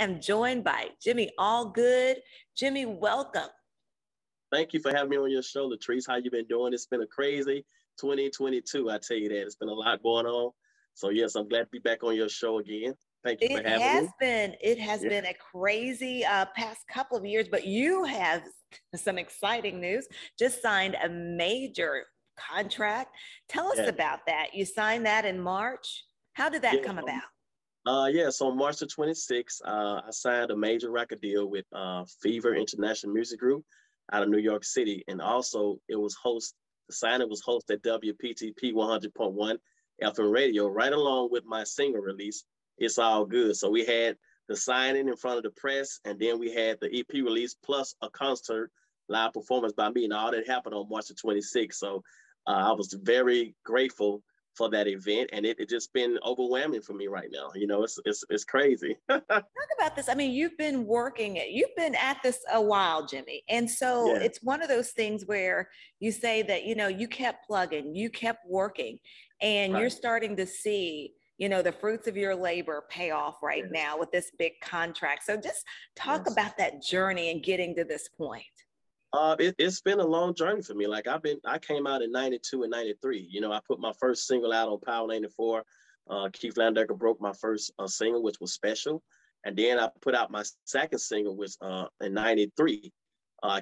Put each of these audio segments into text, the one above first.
am joined by Jimmy Allgood. Jimmy, welcome. Thank you for having me on your show, Latrice. How you been doing? It's been a crazy 2022. I tell you that. It's been a lot going on. So yes, I'm glad to be back on your show again. Thank you for having me. It has been a crazy past couple of years, but you have some exciting news. Just signed a major contract. Tell us about that. You signed that in March. How did that come about? So on March the 26th, I signed a major record deal with Fever International Music Group out of New York City. And also the signing was hosted at WPTP 100.1 FM radio, right along with my single release, It's All Good. So we had the signing in front of the press, and then we had the EP release plus a concert live performance by me. And all that happened on March the 26th. So I was very grateful for that event, and it just been overwhelming for me right now. You know, it's crazy. Talk about this. I mean, you've been at this a while, Jimmy, and so it's one of those things where you say that you kept plugging, you kept working, and you're starting to see the fruits of your labor pay off right now with this big contract. So just talk about that journey and getting to this point. It's been a long journey for me. Like I came out in 92 and 93. I put my first single out on Power 94. Keith Landecker broke my first single, which was Special. And then I put out my second single, which in 93,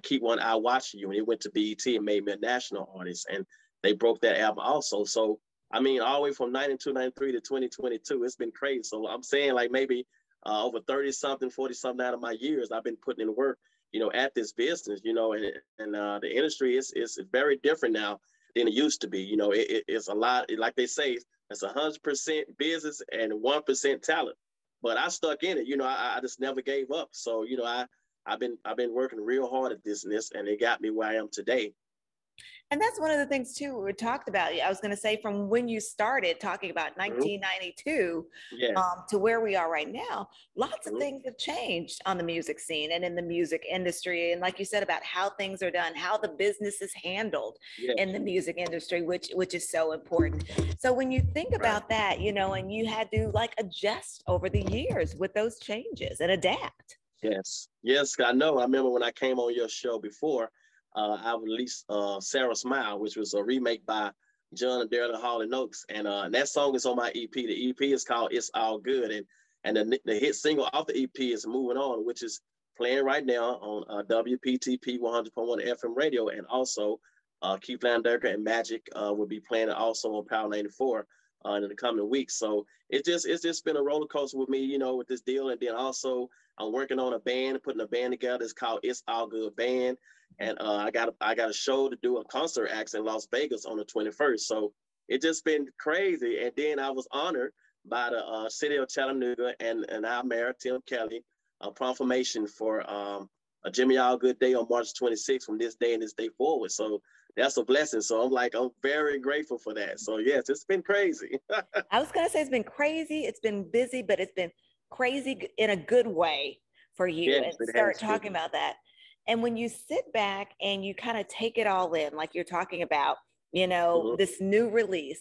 Keep One Eye Watching You. And it went to BET and made me a national artist. And they broke that album also. So, I mean, all the way from 92, 93 to 2022, it's been crazy. So I'm saying like maybe over 30 something, 40 something out of my years, I've been putting in work at this business, and the industry is very different now than it used to be. It's a lot, like they say, it's 100% business and 1% talent. But I stuck in it. I just never gave up. So, I've been working real hard at this, and it got me where I am today. And that's one of the things too we talked about. I was going to say from when you started talking about 1992 to where we are right now, lots of things have changed on the music scene and in the music industry. And like you said about how things are done, how the business is handled in the music industry, which is so important. So when you think about that, and you had to like adjust over the years with those changes and adapt. Yes, I know. I remember when I came on your show before, I released Sarah Smile, which was a remake by John and Daryl Hall and Oaks. And that song is on my EP. The EP is called It's All Good. And the hit single off the EP is Moving On, which is playing right now on WPTP 100.1 FM radio. And also Keith Landecker and Magic will be playing it also on Power 94 in the coming weeks. So it's just been a roller coaster with me, with this deal. And then also I'm working on putting a band together. It's called It's All Good Band. And I got a show to do a concert act in Las Vegas on the 21st. So it just been crazy. And then I was honored by the city of Chattanooga and our mayor, Tim Kelly, a confirmation for a Jimmy Allgood Day on March 26th from this day and this day forward. So that's a blessing. So I'm very grateful for that. So yes, it's been crazy. I was going to say it's been crazy. It's been busy, but it's been crazy in a good way for you. Yes, and start talking about that. And when you sit back and you kind of take it all in, like you're talking about, this new release,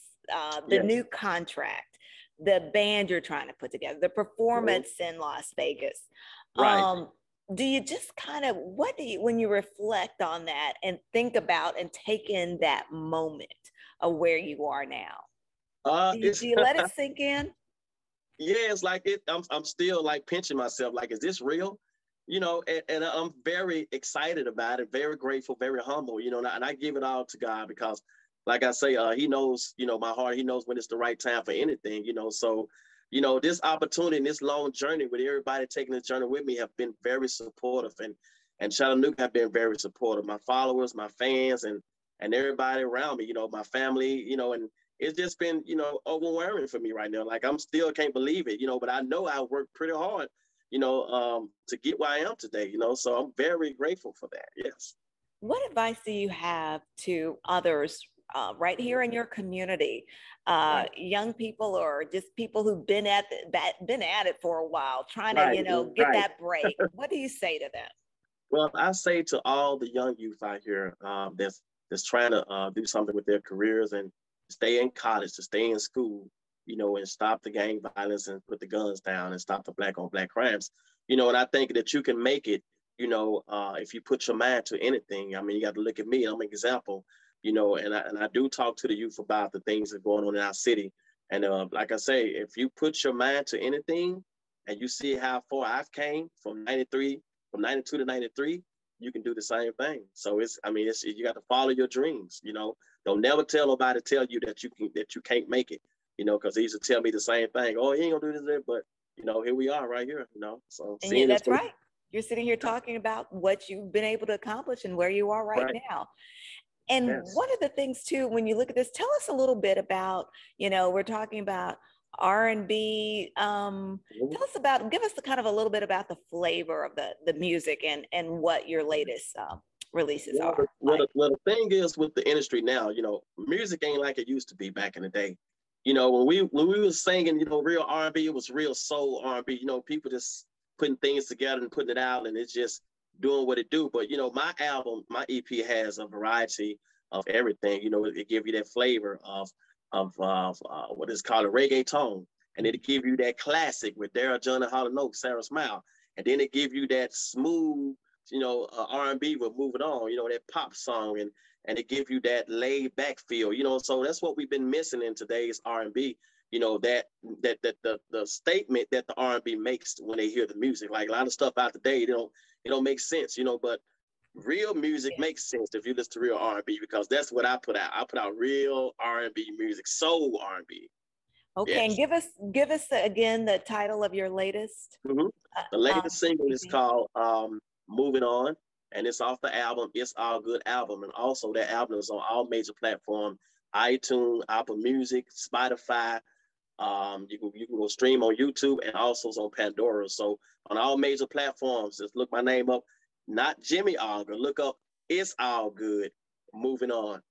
the new contract, the band you're trying to put together, the performance in Las Vegas. Do you just kind of, when you reflect on that and think about and take in that moment of where you are now? Do you let it sink in? Yeah, it's like I'm still like pinching myself. Like, is this real? And I'm very excited about it, very grateful, very humble, and I give it all to God because, like I say, he knows, my heart. He knows when it's the right time for anything, So, this opportunity and this long journey with everybody taking this journey with me have been very supportive, and Chattanooga have been very supportive. My followers, my fans, and everybody around me, my family, and it's just been, overwhelming for me right now. Like I'm still can't believe it, but I know I worked pretty hard to get where I am today, so I'm very grateful for that. Yes. What advice do you have to others right here in your community, young people or just people who've been at it for a while, trying to, get that break? What do you say to them? Well, I say to all the young youth out here that's trying to do something with their careers and stay in college, to stay in school, and stop the gang violence and put the guns down and stop the black on black crimes. you know, and I think that you can make it, you know, if you put your mind to anything. I mean, you got to look at me. I'm an example, you know, and I do talk to the youth about the things that are going on in our city. And like I say, if you put your mind to anything and you see how far I've came from 93, from 92 to 93, you can do the same thing. So it's, I mean, it's, you got to follow your dreams, you know. Don't never tell nobody tell you that you can't make it, you know, because they used to tell me the same thing. Oh, he ain't gonna do this, but you know, here we are right here, you know. So And yeah, seeing this, that's right. You're sitting here talking about what you've been able to accomplish and where you are right now. And yes. one of the things too, when you look at this, tell us a little bit about, you know, we're talking about R&B. Tell us about, give us the kind of a little bit about the flavor of the music and what your latest releases Well, are like. well, the thing is with the industry now, you know, music ain't like it used to be back in the day. You know, when we was singing, you know, real R&B, it was real soul R&B. You know, people just putting things together and putting it out, and it's just doing what it do. But you know, my album, my EP has a variety of everything. You know, it give you that flavor of what is called a reggaeton, and it give you that classic with Daryl John and Holly Note, Sarah Smile, and then it give you that smooth, you know, R&B with Moving On, you know, that pop song, and it give you that laid back feel, you know. So that's what we've been missing in today's R&B, you know, that the statement that the R&B makes when they hear the music. Like a lot of stuff out today, it don't make sense, you know, but real music makes sense if you listen to real R&B, because that's what I put out. I put out real R&B music, soul R&B. Okay, Yes. and give us again the title of your latest. Mm-hmm. The latest single is called Moving On, and it's off the album It's All Good album. And also that album is on all major platforms, iTunes, Apple Music, Spotify. You can go stream on YouTube, and also it's on Pandora. So on all major platforms, just look my name up, not Jimmy Allgood. Look up It's All Good, Moving On.